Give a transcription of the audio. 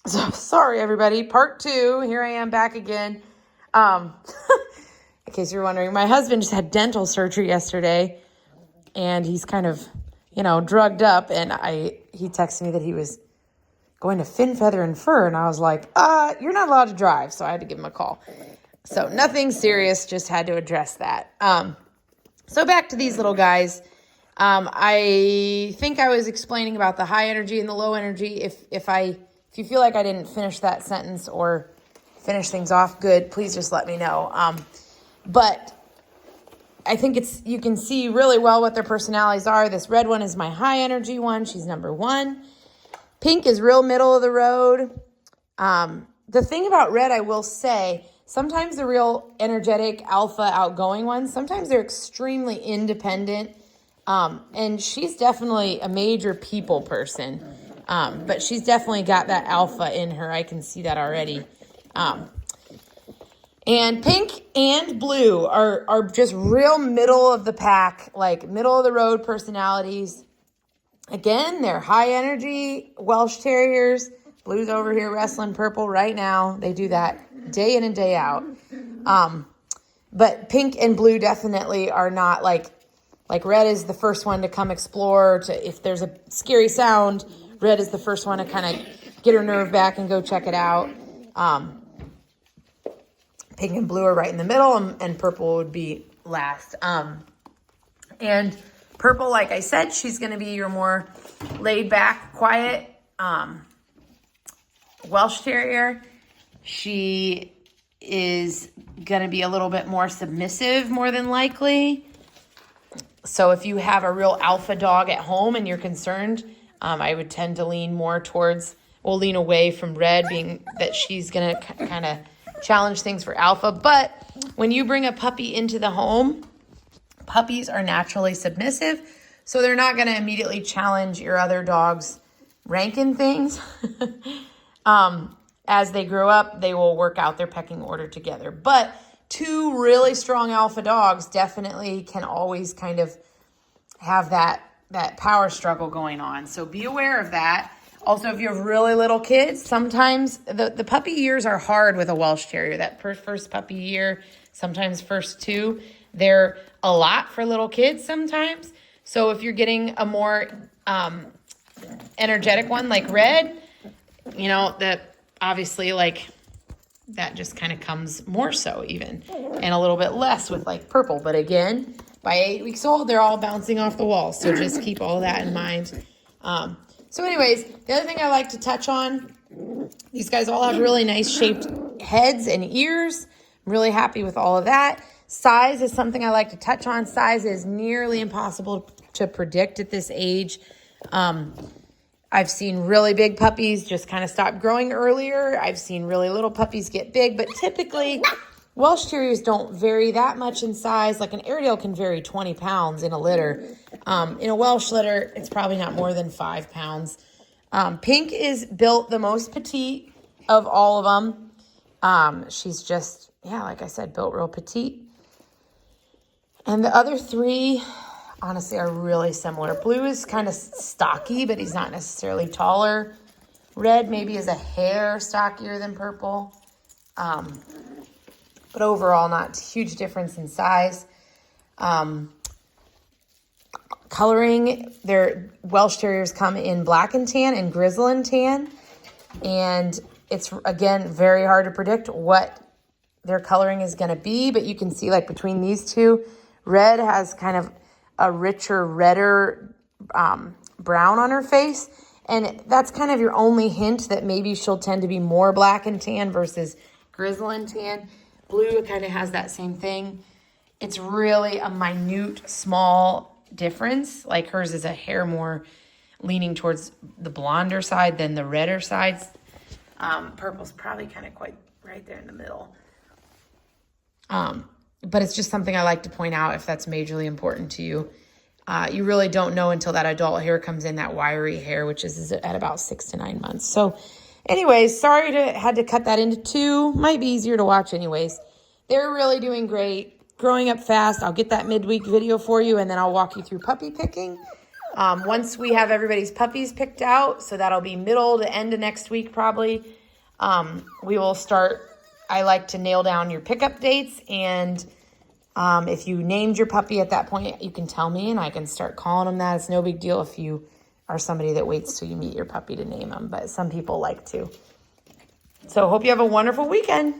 So sorry, everybody. Part 2. Here I am back again. In case you're wondering, my husband just had dental surgery yesterday, and he's kind of, drugged up. And he texted me that he was going to Fin, Feather, and Fur, and I was like, you're not allowed to drive. So I had to give him a call. So nothing serious, just had to address that. So back to these little guys. I think I was explaining about the high energy and the low energy. If you feel like I didn't finish that sentence or finish things off good, please just let me know. But I think you can see really well what their personalities are. This red one is my high energy one. She's number 1. Pink is real middle of the road. The thing about red, I will say, sometimes the real energetic, alpha, outgoing ones, sometimes they're extremely independent. And she's definitely a major people person. But she's definitely got that alpha in her. I can see that already. And pink and blue are just real middle of the pack, like middle of the road personalities. Again, they're high energy Welsh Terriers. Blue's over here wrestling purple right now. They do that day in and day out. But pink and blue definitely are not like red is the first one to come explore. If there's a scary sound, red is the first one to kind of get her nerve back and go check it out. Pink and blue are right in the middle, and purple would be last. And purple, like I said, she's going to be your more laid back, quiet Welsh Terrier. She is going to be a little bit more submissive, more than likely. So if you have a real alpha dog at home and you're concerned, I would tend to lean away from red, being that she's going to kind of challenge things for alpha. But when you bring a puppy into the home, puppies are naturally submissive, so they're not going to immediately challenge your other dog's ranking things. As they grow up, they will work out their pecking order together. But 2 really strong alpha dogs definitely can always kind of have that power struggle going on. So be aware of that. Also, if you have really little kids, sometimes the puppy years are hard with a Welsh Terrier. That first puppy year, sometimes first 2, they're a lot for little kids sometimes. So if you're getting a more energetic one like red, that obviously that just kind of comes more so even, and a little bit less with like purple. But again, by 8 weeks old, they're all bouncing off the wall. So just keep all that in mind. So anyways, the other thing I like to touch on, these guys all have really nice shaped heads and ears. I'm really happy with all of that. Size is something I like to touch on. Size is nearly impossible to predict at this age. I've seen really big puppies just kind of stop growing earlier. I've seen really little puppies get big, but typically Welsh Terriers don't vary that much in size. Like an Airedale can vary 20 pounds in a litter. In a Welsh litter, it's probably not more than 5 pounds. Pink is built the most petite of all of them. She's just, like I said, built real petite. And the other 3, honestly, are really similar. Blue is kind of stocky, but he's not necessarily taller. Red maybe is a hair stockier than purple. But overall, not huge difference in size. Coloring, their Welsh Terriers come in black and tan and grizzle and tan. And it's, again, very hard to predict what their coloring is going to be. But you can see, like, between these 2, red has kind of a richer, redder brown on her face. And that's kind of your only hint that maybe she'll tend to be more black and tan versus grizzle and tan. Blue kind of has that same thing. It's really a minute, small difference. Like hers is a hair more leaning towards the blonder side than the redder sides. Purple's probably kind of quite right there in the middle. But it's just something I like to point out if that's majorly important to you. You really don't know until that adult hair comes in, that wiry hair, which is at about 6 to 9 months. So anyways, sorry had to cut that into 2. Might be easier to watch anyways. They're really doing great. Growing up fast. I'll get that midweek video for you, and then I'll walk you through puppy picking. Once we have everybody's puppies picked out, so that'll be middle to end of next week probably, we will start. I like to nail down your pickup dates, and if you named your puppy at that point, you can tell me and I can start calling them that. It's no big deal if you are somebody that waits till you meet your puppy to name them, but some people like to. So hope you have a wonderful weekend.